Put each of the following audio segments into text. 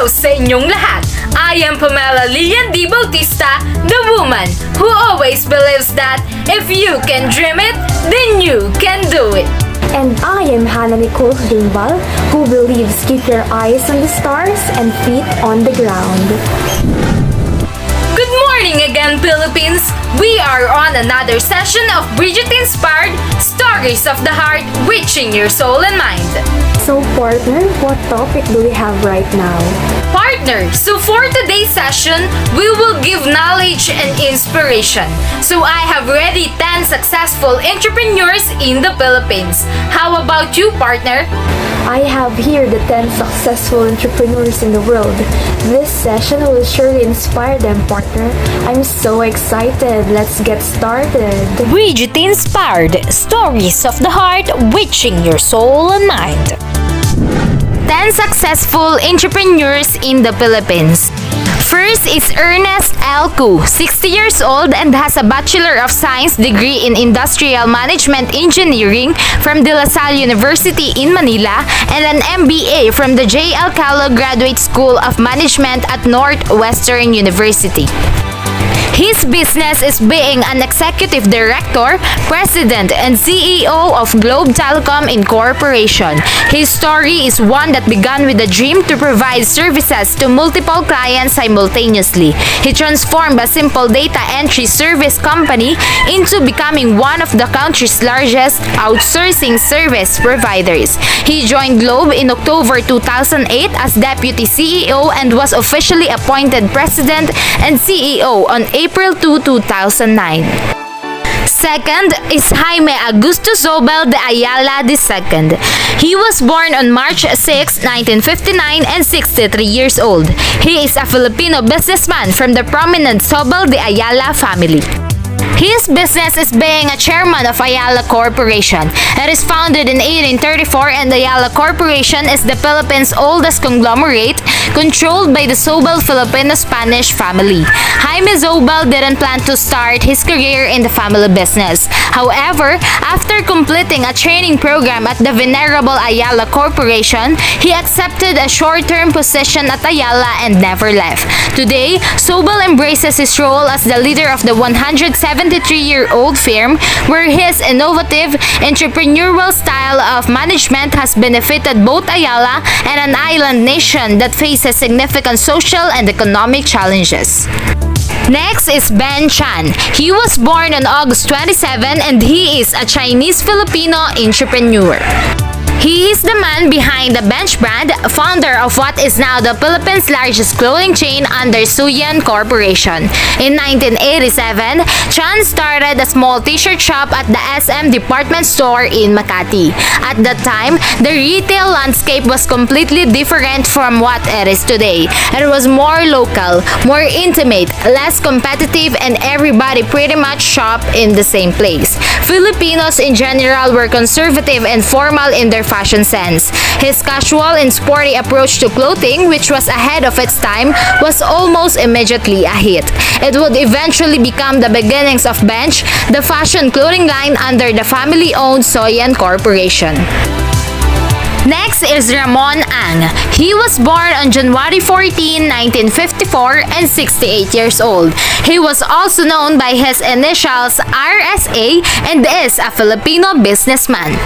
araw sa inyong lahat! I am Pamela Lilian D. Bautista, the woman who always believes that if you can dream it, then you can do it. And I am Hannah Nicole Ringbal, who believes keep your eyes on the stars and feet on the ground. Good morning again, Philippines! We are on another session of Bridget Inspired Stories of the Heart, reaching your soul and mind. So partner, what topic do we have right now? Partner, so for today's session, we will give knowledge and inspiration. So I have ready 10 successful entrepreneurs in the Philippines. How about you, partner? I have here the 10 successful entrepreneurs in the world. This session will surely inspire them, partner. I'm so excited. Let's get started. Bridget Inspired Stories of the Heart, reaching your soul and mind. 10 successful entrepreneurs in the Philippines. First is Ernest L. Cu, 60 years old and has a Bachelor of Science degree in Industrial Management Engineering from De La Salle University in Manila and an MBA from the J. L. Callo Graduate School of Management at Northwestern University. His business is being an executive director, president, and CEO of Globe Telecom Incorporation. His story is one that began with a dream to provide services to multiple clients simultaneously. He transformed a simple data entry service company into becoming one of the country's largest outsourcing service providers. He joined Globe in October 2008 as Deputy CEO and was officially appointed President and CEO on April 2, 2009. Second is Jaime Augusto Zobel de Ayala II. He was born on March 6, 1959 and 63 years old. He is a Filipino businessman from the prominent Zobel de Ayala family. His business is being a chairman of Ayala Corporation. It is founded in 1834 and Ayala Corporation is the Philippines' oldest conglomerate controlled by the Zobel Filipino-Spanish family. Jaime Zobel didn't plan to start his career in the family business. However, after completing a training program at the Venerable Ayala Corporation, he accepted a short-term position at Ayala and never left. Today, Zobel embraces his role as the leader of the 173-year-old firm, where his innovative, entrepreneurial style of management has benefited both Ayala and an island nation that faces significant social and economic challenges. Next is Ben Chan. He was born on August 27 and he is a Chinese-Filipino entrepreneur. He is the man behind the Bench brand, founder of what is now the Philippines' largest clothing chain under Suyan Corporation. In 1987, Chan started a small t-shirt shop at the SM department store in Makati. At that time, the retail landscape was completely different from what it is today. It was more local, more intimate, less competitive, and everybody pretty much shopped in the same place. Filipinos in general were conservative and formal in their fashion sense. His casual and sporty approach to clothing, which was ahead of its time, was almost immediately a hit. It would eventually become the beginnings of Bench, the fashion clothing line under the family-owned Soyan Corporation. Next is Ramon Ang. He was born on January 14, 1954 and 68 years old. He was also known by his initials RSA and is a Filipino businessman.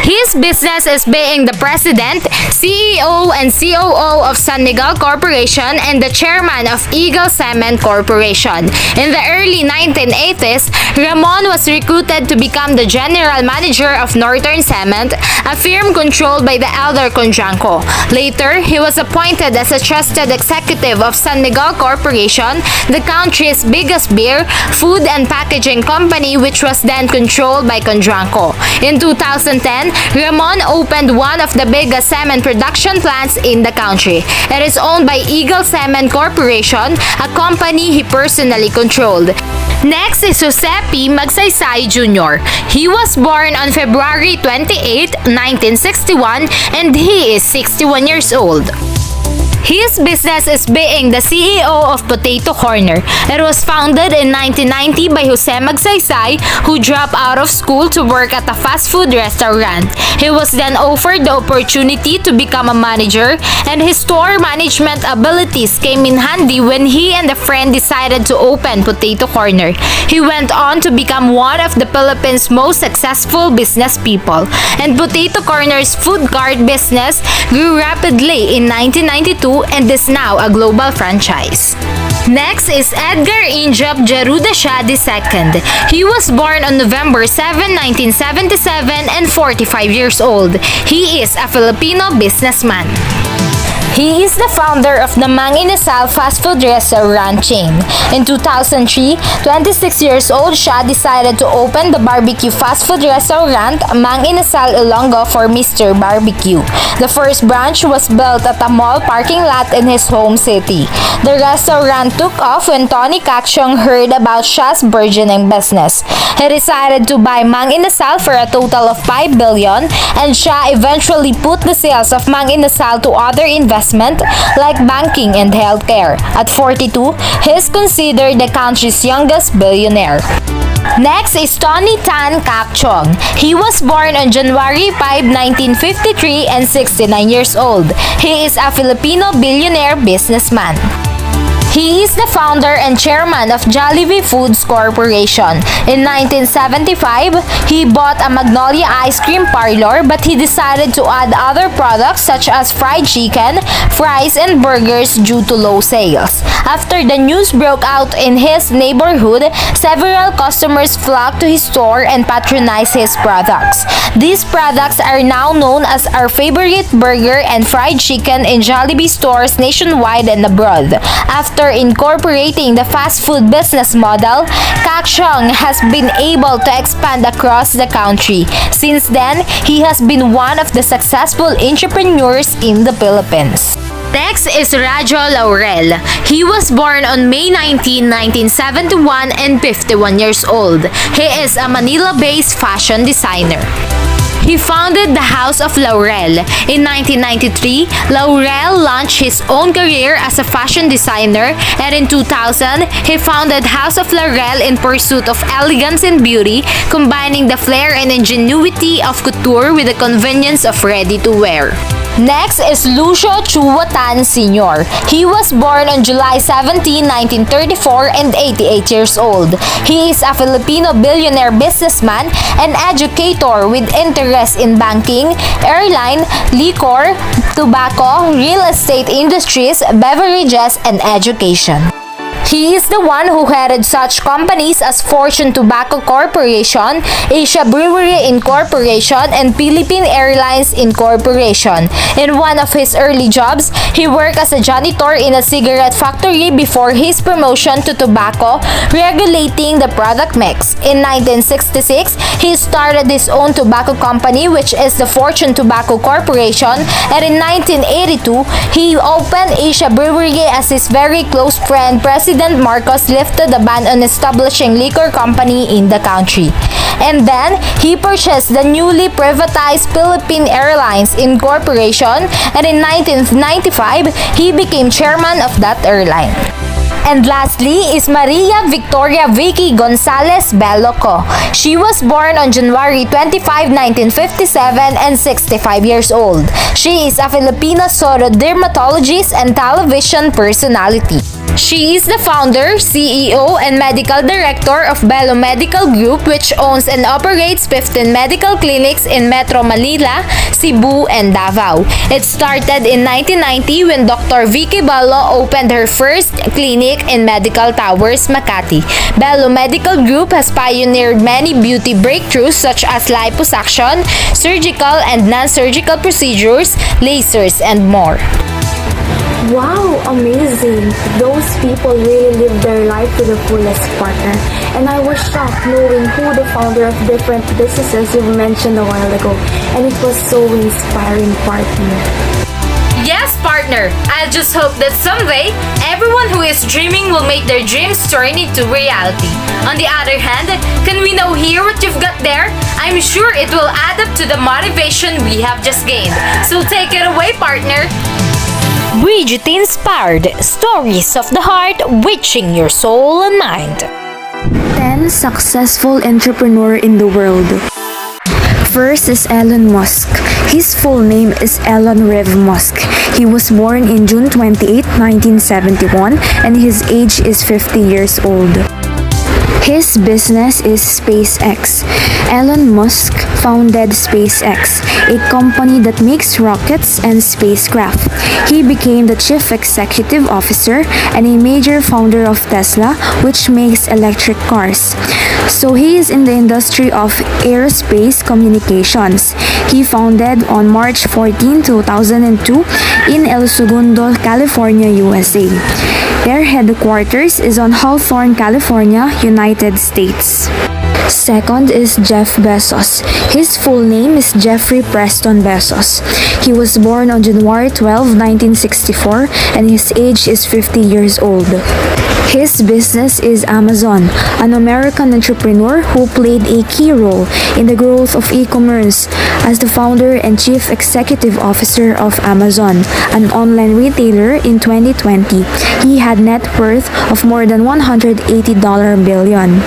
His business is being the president, CEO, and COO of San Miguel Corporation and the chairman of Eagle Cement Corporation. In the early 1980s, Ramon was recruited to become the general manager of Northern Cement, a firm controlled by the elder Conjanco. Later, he was appointed as a trusted executive of San Miguel Corporation, the country's biggest beer, food, and packaging company, which was then controlled by Conjanco. In 2010, Ramon opened one of the biggest cement production plants in the country. It is owned by Eagle Cement Corporation, a company he personally controlled. Next is Jose P. Magsaysay Jr. He was born on February 28, 1961 and he is 61 years old. His business is being the CEO of Potato Corner. It was founded in 1990 by Jose Magsaysay, who dropped out of school to work at a fast food restaurant. He was then offered the opportunity to become a manager, and his store management abilities came in handy when he and a friend decided to open Potato Corner. He went on to become one of the Philippines' most successful business people, and Potato Corner's food cart business grew rapidly in 1992 and is now a global franchise. Next is Edgar Injap Jaruda Shah II. He was born on November 7, 1977 and 45 years old. He is a Filipino businessman. He is the founder of the Mang Inasal fast food restaurant chain. In 2003, 26 years old, Shah decided to open the barbecue fast food restaurant Mang Inasal Ilonggo for Mr. Barbecue. The first branch was built at a mall parking lot in his home city. The restaurant took off when Tony Cacciong heard about Shah's burgeoning business. He decided to buy Mang Inasal for a total of 5 billion, and Shah eventually put the sales of Mang Inasal to other investors like banking and healthcare. At 42, he is considered the country's youngest billionaire. Next is Tony Tan Cacciong. He was born on January 5, 1953 and 69 years old. He is a Filipino billionaire businessman. He is the founder and chairman of Jollibee Foods Corporation. In 1975, he bought a Magnolia ice cream parlor, but he decided to add other products such as fried chicken, fries, and burgers due to low sales. After the news broke out in his neighborhood, several customers flocked to his store and patronized his products. These products are now known as our favorite burger and fried chicken in Jollibee stores nationwide and abroad. After incorporating the fast food business model, Cacciong has been able to expand across the country. Since then, he has been one of the successful entrepreneurs in the Philippines. Next is Rajo Laurel. He was born on May 19, 1971 and 51 years old. He is a Manila-based fashion designer. He founded the House of Laurel. In 1993, Laurel launched his own career as a fashion designer, and in 2000, he founded House of Laurel in pursuit of elegance and beauty, combining the flair and ingenuity of couture with the convenience of ready-to-wear. Next is Lucio Chuatan Sr. He was born on July 17, 1934 and 88 years old. He is a Filipino billionaire businessman and educator with interest in banking, airline, liquor, tobacco, real estate industries, beverages, and education. He is the one who headed such companies as Fortune Tobacco Corporation, Asia Brewery Incorporation, and Philippine Airlines Incorporation. In one of his early jobs, he worked as a janitor in a cigarette factory before his promotion to tobacco, regulating the product mix. In 1966, he started his own tobacco company, which is the Fortune Tobacco Corporation, and in 1982, he opened Asia Brewery as his very close friend, President Marcos, lifted the ban on establishing liquor company in the country. And then, he purchased the newly privatized Philippine Airlines Incorporation, and in 1995, he became chairman of that airline. And lastly is Maria Victoria Vicky Gonzalez Beloco. She was born on January 25, 1957 and 65 years old. She is a Filipino dermatologist and television personality. She is the founder, CEO, and medical director of Belo Medical Group, which owns and operates 15 medical clinics in Metro Manila, Cebu, and Davao. It started in 1990 when Dr. Vicky Belo opened her first clinic in Medical Towers, Makati. Belo Medical Group has pioneered many beauty breakthroughs such as liposuction, surgical and non-surgical procedures, lasers, and more. Wow, amazing! Those people really live their life to the fullest, partner. And I was shocked knowing who the founder of different businesses you mentioned a while ago. And it was so inspiring, partner. Yes, partner! I just hope that someday, everyone who is dreaming will make their dreams turn into reality. On the other hand, can we now hear what you've got there? I'm sure it will add up to the motivation we have just gained. So take it away, partner! Bridget inspired stories of the heart reaching your soul and mind. 10 successful entrepreneur in the world. First is Elon Musk. His full name is Elon Rev Musk. He was born in June 28, 1971, and his age is 50 years old. His business is SpaceX. Elon Musk founded SpaceX, a company that makes rockets and spacecraft. He became the chief executive officer and a major founder of Tesla, which makes electric cars. So he is in the industry of aerospace communications. He founded on March 14, 2002 in El Segundo, California, USA. Their headquarters is on Hawthorne, California, United States. Second is Jeff Bezos. His full name is Jeffrey Preston Bezos. He was born on January 12, 1964, and his age is 50 years old. His business is Amazon, an American entrepreneur who played a key role in the growth of e-commerce as the founder and chief executive officer of Amazon, an online retailer in 2020. He had net worth of more than $180 billion.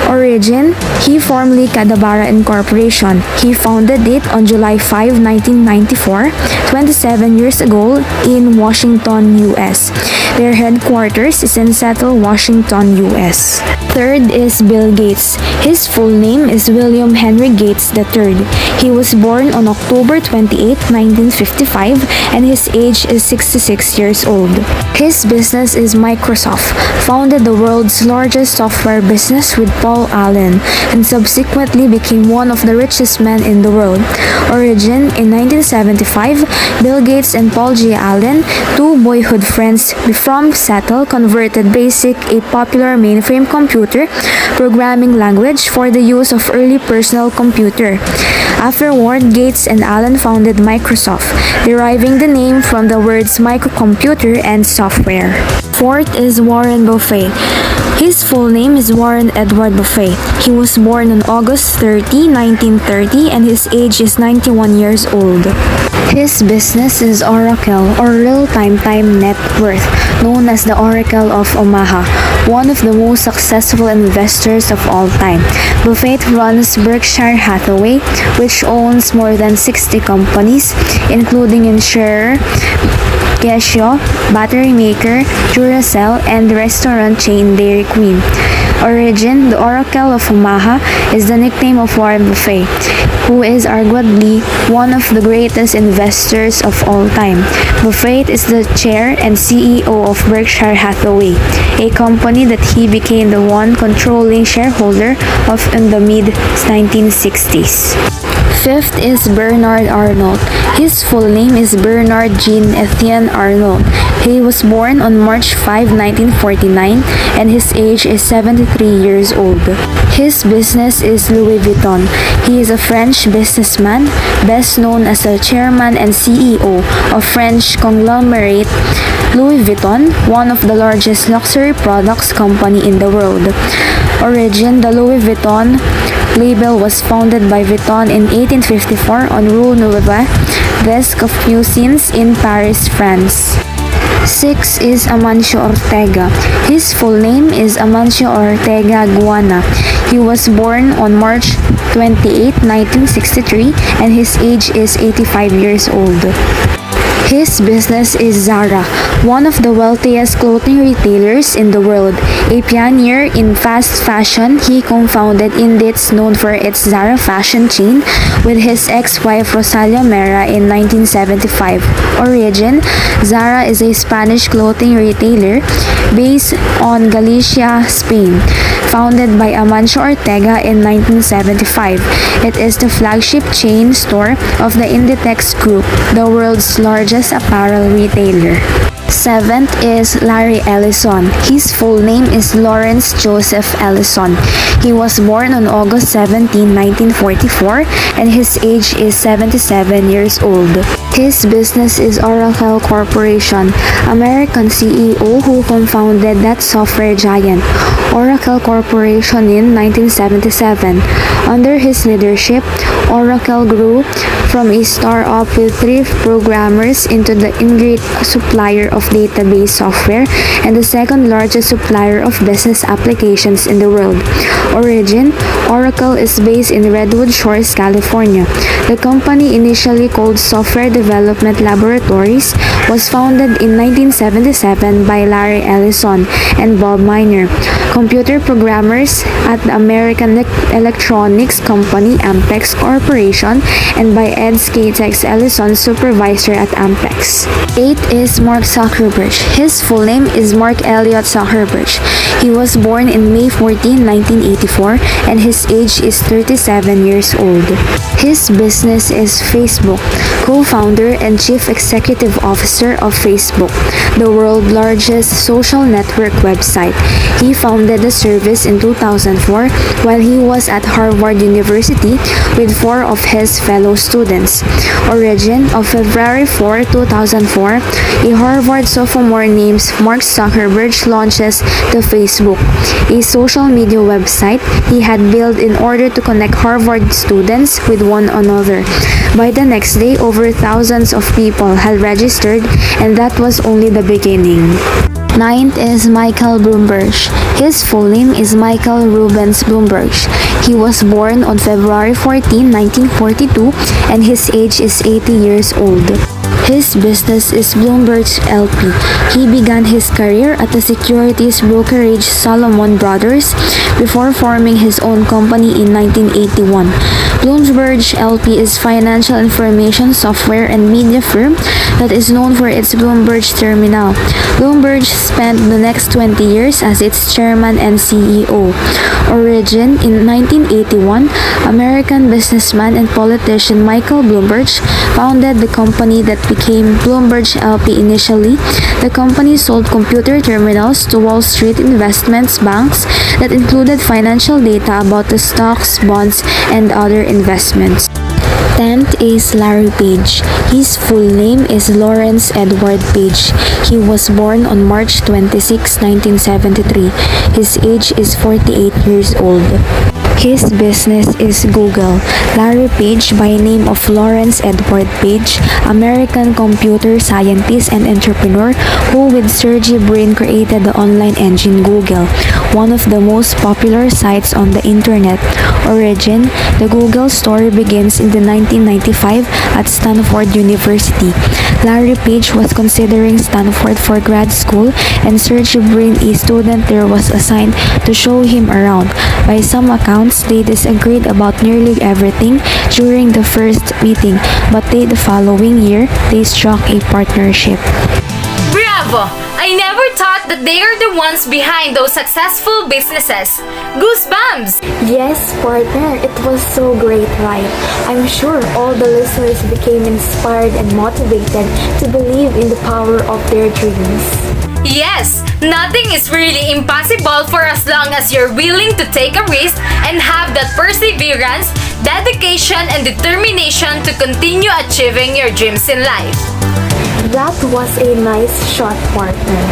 Origin, he formerly Cadabara Incorporation. He founded it on July 5, 1994, 27 years ago in Washington, U.S. Their headquarters is in Seattle, Washington, U.S. Third is Bill Gates. His full name is William Henry Gates III. He was born on October 28, 1955, and his age is 66 years old. His business is Microsoft, founded the world's largest software business with Paul Allen, and subsequently became one of the richest men in the world. Origin, in 1975, Bill Gates and Paul G. Allen, two boyhood friends from Seattle, converted BASIC, a popular mainframe computer programming language, for the use of early personal computer. Afterward, Gates and Allen founded Microsoft, deriving the name from the words microcomputer and software. Fourth is Warren Buffett. His full name is Warren Edward Buffett. He was born on August 30, 1930, and his age is 91 years old. His business is Oracle, or Real-Time Net Worth, known as the Oracle of Omaha, one of the most successful investors of all time. Buffett runs Berkshire Hathaway, which owns more than 60 companies, including insurer, Casio, battery maker, Duracell, and restaurant chain Dairy Queen. Origin, the Oracle of Omaha is the nickname of Warren Buffett, who is arguably one of the greatest investors of all time. Buffett is the chair and CEO of Berkshire Hathaway, a company that he became the one controlling shareholder of in the mid-1960s. Fifth is Bernard Arnault. His full name is Bernard Jean Etienne Arnault. He was born on March 5, 1949, and his age is 73 years old. His business is Louis Vuitton. He is a French businessman, best known as the chairman and CEO of French conglomerate Louis Vuitton, one of the largest luxury products company in the world. Origin, the Louis Vuitton label was founded by Vuitton in 1854 on Rue Neuve, Desk of Cuisines in Paris, France. 6 is Amancio Ortega. His full name is Amancio Ortega Guana. He was born on March 28, 1963, and his age is 85 years old. His business is Zara, one of the wealthiest clothing retailers in the world. A pioneer in fast fashion, he co-founded Inditex, known for its Zara fashion chain, with his ex-wife Rosalia Mera in 1975. Origin, Zara is a Spanish clothing retailer based on Galicia, Spain. Founded by Amancio Ortega in 1975, it is the flagship chain store of the Inditex Group, the world's largest apparel retailer. 7th is Larry Ellison. His full name is Lawrence Joseph Ellison. He was born on August 17, 1944, and his age is 77 years old. His business is Oracle Corporation, American CEO who co-founded that software giant, Oracle Corporation, in 1977. Under his leadership, Oracle grew from a startup with 3 programmers into the great supplier of database software and the second largest supplier of business applications in the world. Origin: Oracle is based in Redwood Shores, California. The company, initially called Software Development Laboratories, was founded in 1977 by Larry Ellison and Bob Miner, computer programmers at the American Electronics Company Ampex Corporation, and by Ed Skatex Ellison, supervisor at Ampex. 8 is Mark Zuckerberg. His full name is Mark Elliott Zuckerberg. He was born in May 14, 1984, and his age is 37 years old. His business is Facebook, co-founder and chief executive officer of Facebook, the world's largest social network website. He founded the service in 2004 while he was at Harvard University with 4 of his fellow students. Origin: of February 4, 2004, a Harvard sophomore named Mark Zuckerberg launches the Facebook, a social media website he had built in order to connect Harvard students with one another. By the next day, over thousands of people had registered, and that was only the beginning. 9th is Michael Bloomberg. His full name is Michael Rubens Bloomberg. He was born on February 14, 1942, and his age is 80 years old. His business is Bloomberg LP. He began his career at the securities brokerage Salomon Brothers before forming his own company in 1981. Bloomberg LP is financial information software and media firm that is known for its Bloomberg Terminal. Bloomberg spent the next 20 years as its chairman and CEO. Origin: in 1981, American businessman and politician Michael Bloomberg founded the company that became Bloomberg LP initially. The company sold computer terminals to Wall Street investments banks that included financial data about the stocks, bonds, and other investments. 10th is Larry Page. His full name is Lawrence Edward Page. He was born on March 26, 1973. His age is 48 years old. His business is Google. Larry Page, by name of Lawrence Edward Page, American computer scientist and entrepreneur who with Sergey Brin created the online engine Google, one of the most popular sites on the internet. Origin: the Google story begins in the 1995 at Stanford University. Larry Page was considering Stanford for grad school, and Sergey Brin, a student there, was assigned to show him around. By some accounts, they disagreed about nearly everything during the first meeting, but the following year, they struck a partnership. Bravo! I never thought that they are the ones behind those successful businesses. Goosebumps! Yes, partner, it was so great, right? I'm sure all the listeners became inspired and motivated to believe in the power of their dreams. Yes, nothing is really impossible for as long as you're willing to take a risk and have that perseverance, dedication, and determination to continue achieving your dreams in life. That was a nice shot, partner.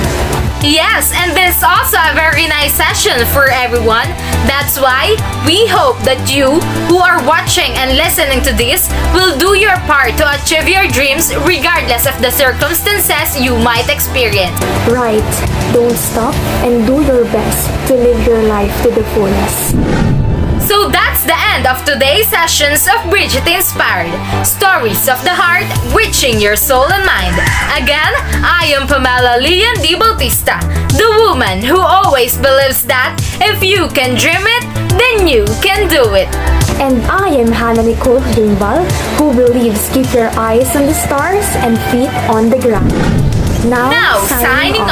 Yes, and this is also a very nice session for everyone. That's why we hope that you who are watching and listening to this will do your part to achieve your dreams regardless of the circumstances you might experience. Right. Don't stop and do your best to live your life to the fullest. So that's the end of today's sessions of Bridget Inspired, Stories of the Heart, Reaching Your Soul and Mind. Again, I am Pamela Lian Di Bautista, the woman who always believes that if you can dream it, then you can do it. And I am Hannah Nicole Jimbal, who believes keep your eyes on the stars and feet on the ground. Now, signing